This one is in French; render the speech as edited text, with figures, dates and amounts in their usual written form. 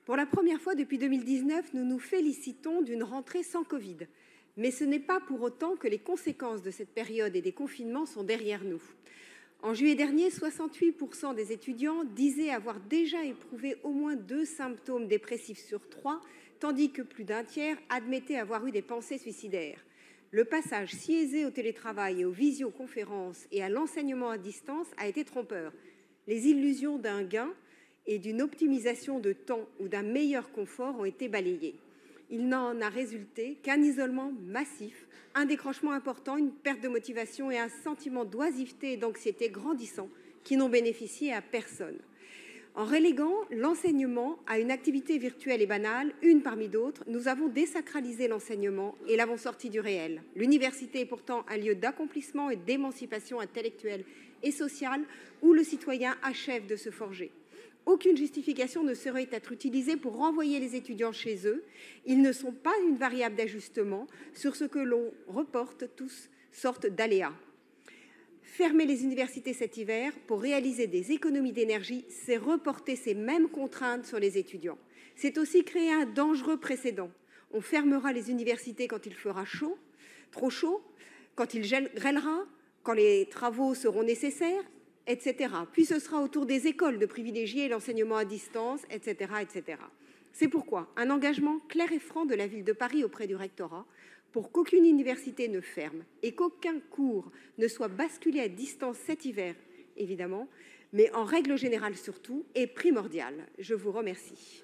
Pour la première fois depuis 2019, nous nous félicitons d'une rentrée sans Covid. Mais ce n'est pas pour autant que les conséquences de cette période et des confinements sont derrière nous. En juillet dernier, 68% des étudiants disaient avoir déjà éprouvé au moins 2 symptômes dépressifs sur 3, tandis que plus d'un tiers admettaient avoir eu des pensées suicidaires. Le passage si aisé au télétravail et aux visioconférences et à l'enseignement à distance a été trompeur. Les illusions d'un gain et d'une optimisation de temps ou d'un meilleur confort ont été balayées. Il n'en a résulté qu'un isolement massif, un décrochement important, une perte de motivation et un sentiment d'oisiveté et d'anxiété grandissant qui n'ont bénéficié à personne. En reléguant l'enseignement à une activité virtuelle et banale, une parmi d'autres, nous avons désacralisé l'enseignement et l'avons sorti du réel. L'université est pourtant un lieu d'accomplissement et d'émancipation intellectuelle et sociale où le citoyen achève de se forger. Aucune justification ne saurait être utilisée pour renvoyer les étudiants chez eux. Ils ne sont pas une variable d'ajustement sur ce que l'on reporte toutes sortes d'aléas. Fermer les universités cet hiver pour réaliser des économies d'énergie, c'est reporter ces mêmes contraintes sur les étudiants. C'est aussi créer un dangereux précédent. On fermera les universités quand il fera chaud, trop chaud, quand il grêlera, quand les travaux seront nécessaires, etc. Puis ce sera au tour des écoles de privilégier l'enseignement à distance, etc., etc. C'est pourquoi un engagement clair et franc de la ville de Paris auprès du rectorat pour qu'aucune université ne ferme et qu'aucun cours ne soit basculé à distance cet hiver, évidemment, mais en règle générale surtout, est primordial. Je vous remercie.